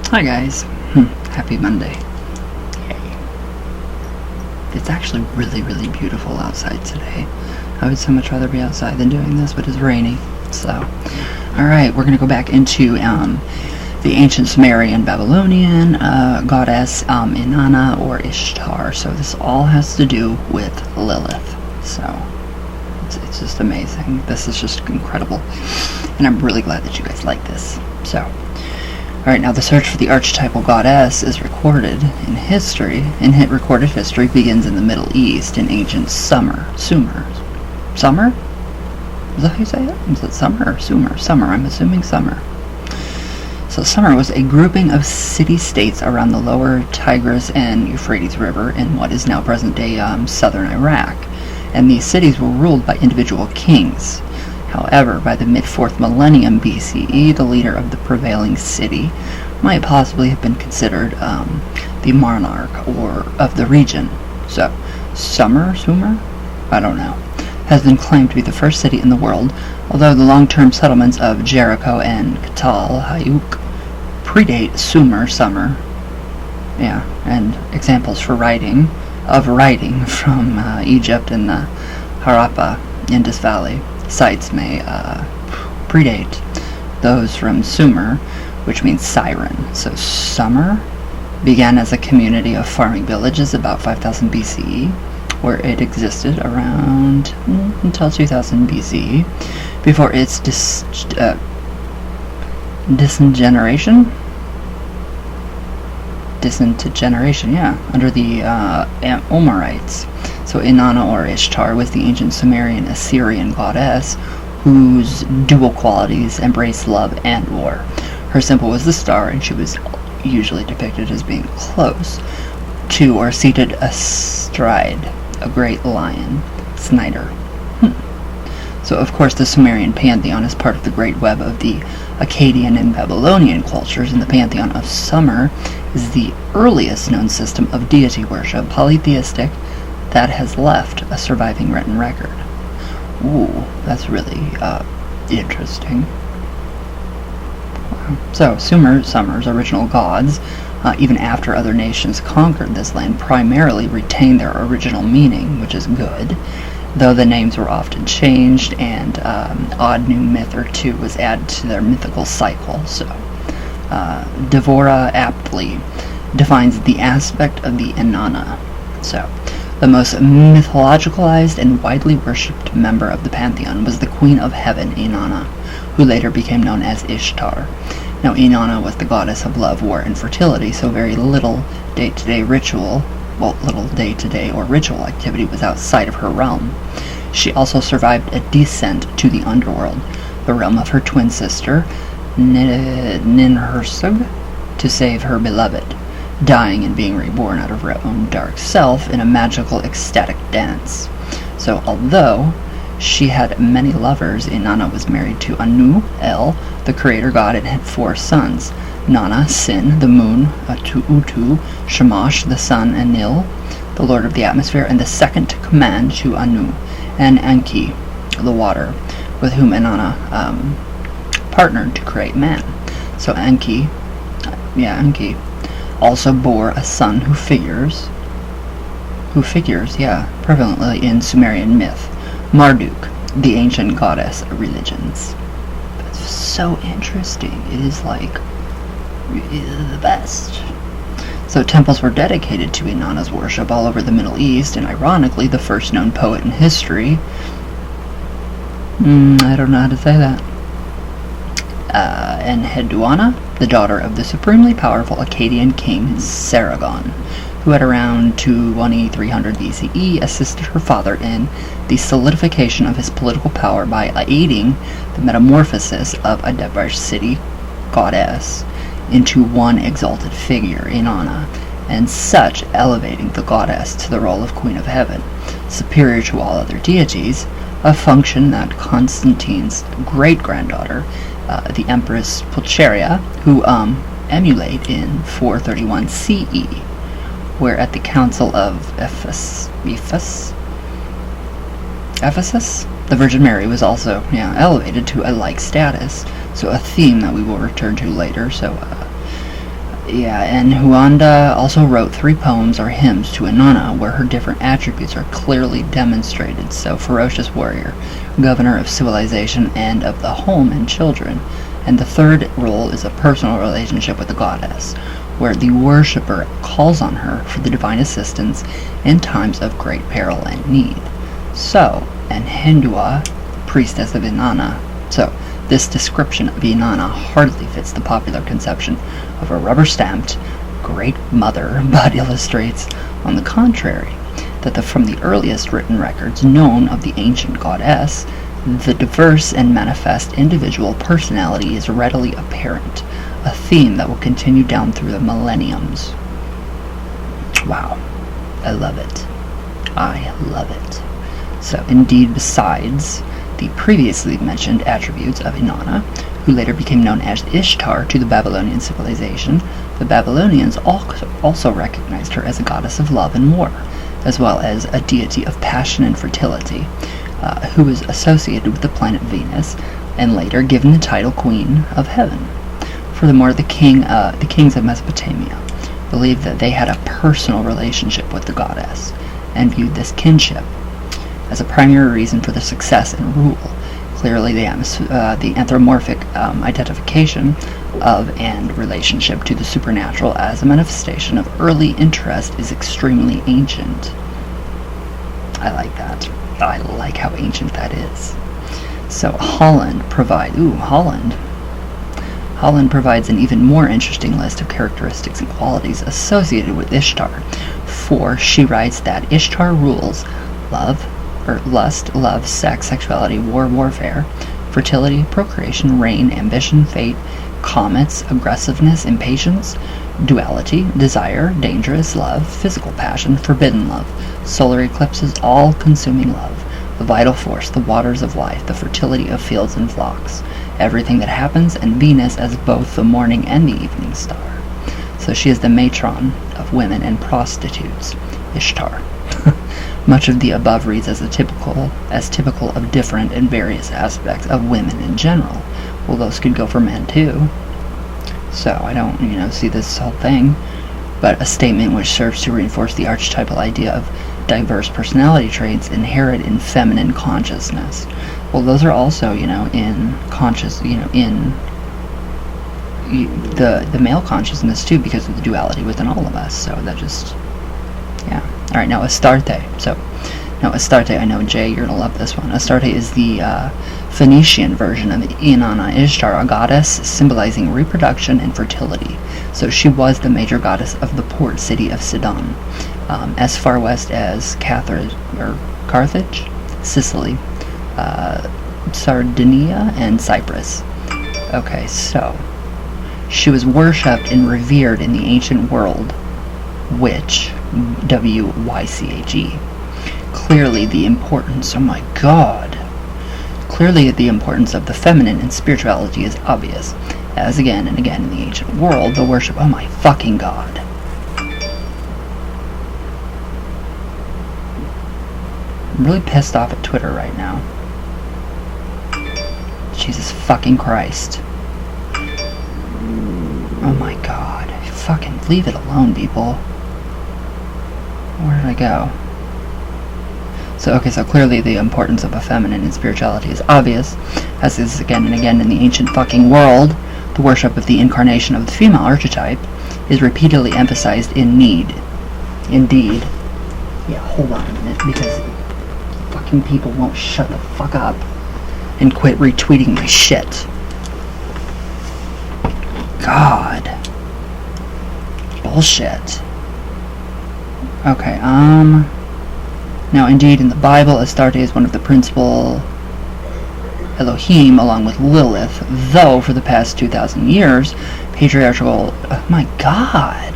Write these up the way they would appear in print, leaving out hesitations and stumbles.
Hi guys. Happy Monday. Yay. It's actually really, really beautiful outside today. I would so much rather be outside than doing this, but it's rainy. So, alright, we're going to go back into the ancient Sumerian Babylonian goddess Inanna or Ishtar. So this all has to do with Lilith. So, it's just amazing. This is just incredible. And I'm really glad that you guys like this. So, alright, now the search for the archetypal goddess is recorded in history. Recorded history begins in the Middle East in ancient Sumer? Is that how you say it? Is it Sumer or Sumer? Sumer, I'm assuming Sumer. So Sumer was a grouping of city-states around the lower Tigris and Euphrates River in what is now present-day southern Iraq. And these cities were ruled by individual kings. However, by the mid-4th millennium BCE, the leader of the prevailing city might possibly have been considered the monarch of the region. So, Sumer, I don't know, has been claimed to be the first city in the world, although the long-term settlements of Jericho and Katal Hayuk predate Sumer. Yeah, and examples for writing from Egypt and the Harappa Indus Valley sites may predate those from Sumer, which means siren. So Sumer began as a community of farming villages about 5000 BCE, where it existed around until 2000 BCE, before its disintegration, under the Omarites. So Inanna or Ishtar was the ancient Sumerian Assyrian goddess whose dual qualities embraced love and war. Her symbol was the star, and she was usually depicted as being close to or seated astride a great lion, Snyder. So of course the Sumerian pantheon is part of the great web of the Akkadian and Babylonian cultures, and the pantheon of Sumer is the earliest known system of deity worship, polytheistic, that has left a surviving written record. Ooh, that's really interesting. So Sumer's original gods, even after other nations conquered this land, primarily retained their original meaning, which is good, though the names were often changed and odd new myth or two was added to their mythical cycle. So Devora aptly defines the aspect of the Inanna. So the most mythologicalized and widely worshipped member of the pantheon was the Queen of Heaven, Inanna, who later became known as Ishtar. Now, Inanna was the goddess of love, war, and fertility, so very little day-to-day or ritual activity was outside of her realm. She also survived a descent to the underworld, the realm of her twin sister, Ninhursag, to save her beloved, dying and being reborn out of her own dark self in a magical, ecstatic dance. So, although she had many lovers, Inanna was married to Anu, El, the creator god, and had 4 sons: Nana, Sin, the moon, Utu, Shamash, the sun, and Nil, the lord of the atmosphere, and the second to command to Anu, and Enki, the water, with whom Inanna partnered to create man. So Enki also bore a son who figures prevalently in Sumerian myth, Marduk, the ancient goddess of religions. That's so interesting. It is like the best. So temples were dedicated to Inanna's worship all over the Middle East, and ironically, the first known poet in history, I don't know how to say that, Enheduanna, the daughter of the supremely powerful Akkadian king Sargon, who at around 2300 BCE assisted her father in the solidification of his political power by aiding the metamorphosis of a Debash city goddess into one exalted figure, Inanna, and such elevating the goddess to the role of Queen of Heaven, superior to all other deities, a function that Constantine's great-granddaughter, the Empress Pulcheria, who emulate in 431 CE, where at the Council of Ephesus, the Virgin Mary was also elevated to a like status. So a theme that we will return to later. So Yeah, and Huanda also wrote 3 poems or hymns to Inanna where her different attributes are clearly demonstrated. So, ferocious warrior, governor of civilization and of the home and children. And the third role is a personal relationship with the goddess, where the worshipper calls on her for the divine assistance in times of great peril and need. So, an Hindua, priestess of Inanna. So, this description of Inanna hardly fits the popular conception of a rubber-stamped great mother, but illustrates, on the contrary, that from the earliest written records known of the ancient goddess, the diverse and manifest individual personality is readily apparent, a theme that will continue down through the millenniums. Wow, I love it. I love it. So, indeed, besides the previously mentioned attributes of Inanna, who later became known as Ishtar to the Babylonian civilization, the Babylonians also recognized her as a goddess of love and war, as well as a deity of passion and fertility, who was associated with the planet Venus, and later given the title Queen of Heaven. Furthermore, the kings of Mesopotamia believed that they had a personal relationship with the goddess, and viewed this kinship as a primary reason for their success and rule. Clearly, the anthropomorphic identification of and relationship to the supernatural as a manifestation of early interest is extremely ancient. I like that. I like how ancient that is. So Holland provides an even more interesting list of characteristics and qualities associated with Ishtar, for she writes that Ishtar rules lust, love, sex, sexuality, war, warfare, fertility, procreation, rain, ambition, fate, comets, aggressiveness, impatience, duality, desire, dangerous love, physical passion, forbidden love, solar eclipses, all-consuming love, the vital force, the waters of life, the fertility of fields and flocks, everything that happens, and Venus as both the morning and the evening star. So she is the matron of women and prostitutes, Ishtar. Much of the above reads as typical of different and various aspects of women in general. Well, those could go for men too. So I don't, see this whole thing, but a statement which serves to reinforce the archetypal idea of diverse personality traits inherent in feminine consciousness. Well, those are also, in the male consciousness too, because of the duality within all of us. So that just, yeah. All right, now Astarte. Now Astarte, I know, Jay, you're going to love this one. Astarte is the Phoenician version of Inanna Ishtar, a goddess symbolizing reproduction and fertility. So she was the major goddess of the port city of Sidon, as far west as Carthage, Sicily, Sardinia, and Cyprus. Okay, so she was worshipped and revered in the ancient world, which W-Y-C-H-E. Clearly the importance of the feminine in spirituality is obvious, as again and again in the ancient world, the worship, oh my fucking god. I'm really pissed off at Twitter right now. Jesus fucking Christ. Oh my god. Fucking leave it alone, people. Where did I go? So clearly the importance of a feminine in spirituality is obvious, as is again and again in the ancient fucking world. The worship of the incarnation of the female archetype is repeatedly emphasized Indeed. Yeah, hold on a minute, because fucking people won't shut the fuck up and quit retweeting my shit. God. Bullshit. Okay, now indeed in the Bible, Astarte is one of the principal Elohim along with Lilith, though for the past 2,000 years, patriarchal, oh my god.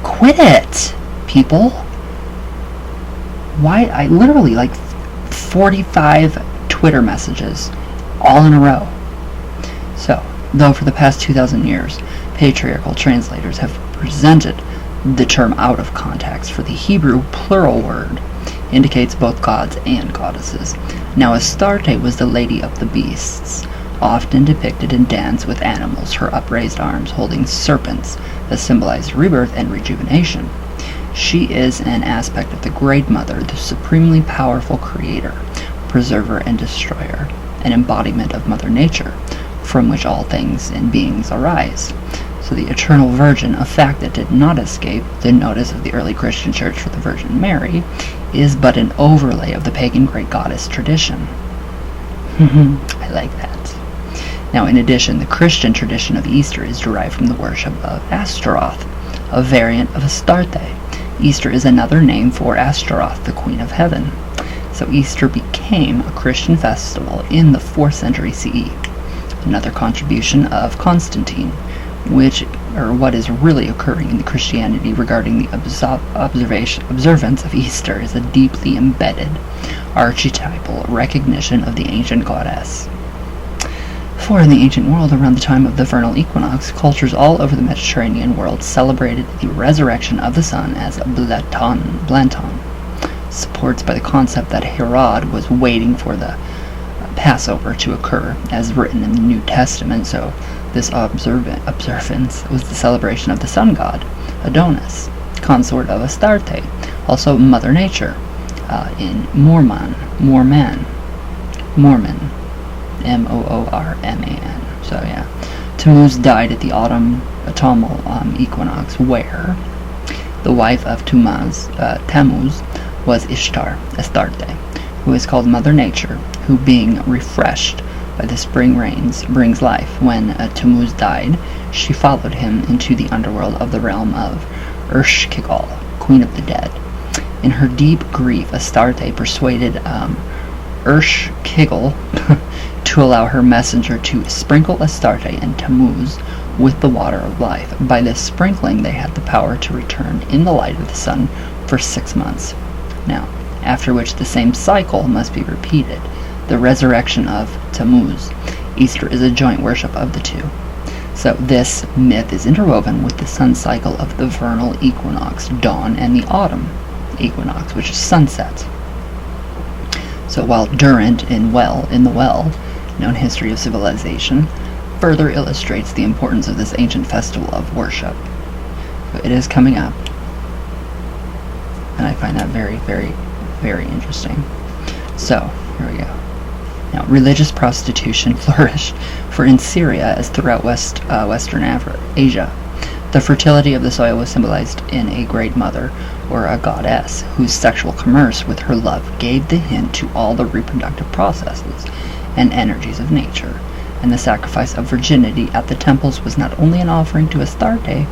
Quit it, people. Why, I literally 45 Twitter messages all in a row. So, though for the past 2,000 years, patriarchal translators have presented the term out of context, for the Hebrew plural word indicates both gods and goddesses. Now Astarte was the lady of the beasts, often depicted in dance with animals, her upraised arms holding serpents that symbolize rebirth and rejuvenation. She is an aspect of the Great Mother, the supremely powerful creator, preserver, and destroyer, an embodiment of Mother Nature, from which all things and beings arise. So the Eternal Virgin, a fact that did not escape the notice of the early Christian Church for the Virgin Mary, is but an overlay of the pagan Great Goddess tradition. I like that. Now, in addition, the Christian tradition of Easter is derived from the worship of Astaroth, a variant of Astarte. Easter is another name for Astaroth, the Queen of Heaven. So Easter became a Christian festival in the 4th century CE. Another contribution of Constantine, what is really occurring in the Christianity regarding the observance of Easter is a deeply embedded archetypal recognition of the ancient goddess. For in the ancient world, around the time of the vernal equinox, cultures all over the Mediterranean world celebrated the resurrection of the sun as Blanton, supports by the concept that Herod was waiting for the Passover to occur, as written in the New Testament. So this observance was the celebration of the sun god, Adonis, consort of Astarte, also Mother Nature, in Mormon, Moorman. So yeah, Tammuz died at the autumnal equinox, where the wife of Tammuz was Ishtar, Astarte, who is called Mother Nature, who, being refreshed by the spring rains, brings life. When Tammuz died, she followed him into the underworld of the realm of Ereshkigal, Queen of the Dead. In her deep grief, Astarte persuaded Ereshkigal to allow her messenger to sprinkle Astarte and Tammuz with the water of life. By this sprinkling, they had the power to return in the light of the sun for 6 months. Now, after which the same cycle must be repeated, the resurrection of Tammuz. Easter is a joint worship of the two. So this myth is interwoven with the sun cycle of the vernal equinox, dawn, and the autumn equinox, which is sunset. So while Durant in The Well, known history of civilization, further illustrates the importance of this ancient festival of worship. So it is coming up, and I find that very, very, very interesting. So, here we go. Now, religious prostitution flourished, for in Syria, as throughout Western Asia, the fertility of the soil was symbolized in a great mother, or a goddess, whose sexual commerce with her love gave the hint to all the reproductive processes and energies of nature. And the sacrifice of virginity at the temples was not only an offering to Astarte,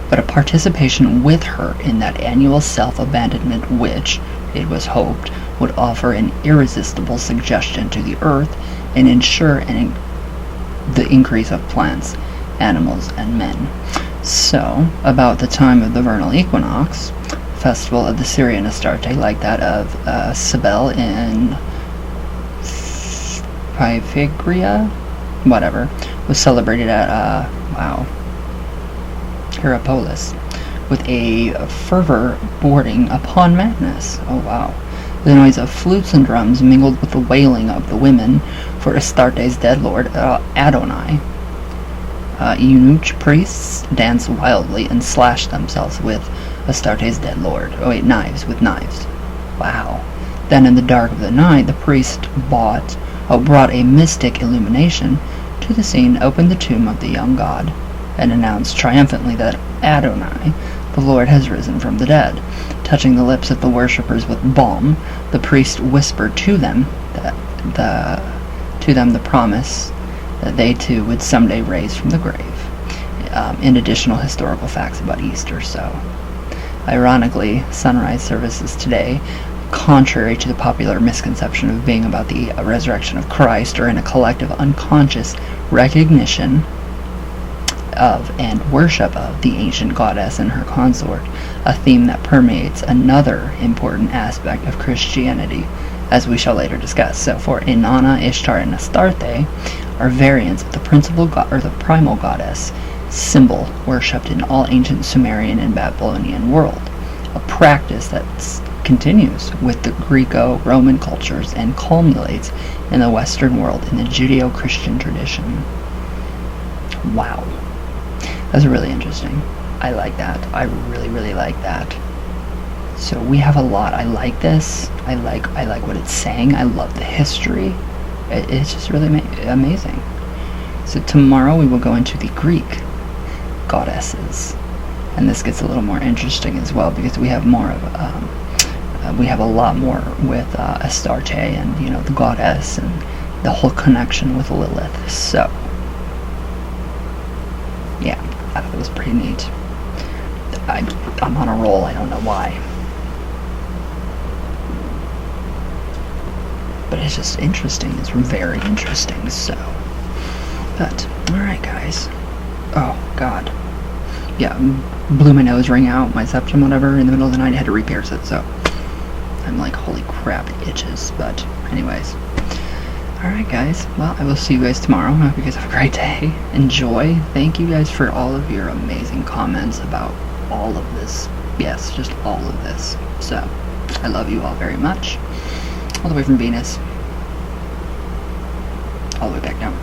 but a participation with her in that annual self-abandonment which, it was hoped, would offer an irresistible suggestion to the earth and ensure the increase of plants, animals, and men. So, about the time of the vernal equinox, festival of the Syrian Astarte, like that of Cybele in Phrygia, was celebrated at Hierapolis, with a fervor bordering upon madness. Oh wow. The noise of flutes and drums mingled with the wailing of the women for Astarte's dead lord, Adonai. Eunuch priests danced wildly and slashed themselves with Astarte's dead lord. Knives with knives. Wow. Then in the dark of the night, the priest brought a mystic illumination to the scene, opened the tomb of the young god, and announced triumphantly that Adonai, the Lord, has risen from the dead. Touching the lips of the worshippers with balm, the priest whispered to them the promise that they too would someday rise from the grave. In additional historical facts about Easter. So, ironically, sunrise services today, contrary to the popular misconception of being about the resurrection of Christ, are in a collective unconscious recognition of and worship of the ancient goddess and her consort, a theme that permeates another important aspect of Christianity, as we shall later discuss. So, for Inanna, Ishtar, and Astarte are variants of the principal or the primal goddess symbol worshipped in all ancient Sumerian and Babylonian world, a practice that's continues with the Greco-Roman cultures and culminates in the Western world in the Judeo-Christian tradition. Wow. That's really interesting. I like that. I really, really like that. So we have a lot. I like this. I like what it's saying. I love the history. It's just really amazing. So tomorrow we will go into the Greek goddesses, and this gets a little more interesting as well because we have more of we have a lot more with Astarte and the goddess and the whole connection with Lilith. So yeah, I thought it was pretty neat. I'm on a roll. I don't know why, but it's just interesting. It's very interesting. So, but all right, guys. Oh God, yeah, blew my nose ring out, my septum, whatever, in the middle of the night. I had to re-pierce it, so I'm like, holy crap, it itches. But anyways, all right, guys. Well, I will see you guys tomorrow. I hope you guys have a great day. Enjoy. Thank you guys for all of your amazing comments about all of this. Yes, just all of this. So I love you all very much. All the way from Venus, all the way back down.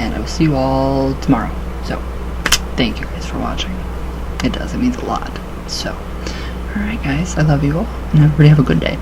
And I will see you all tomorrow. So, thank you guys for watching. It means a lot. So, alright guys, I love you all, and everybody have a good day.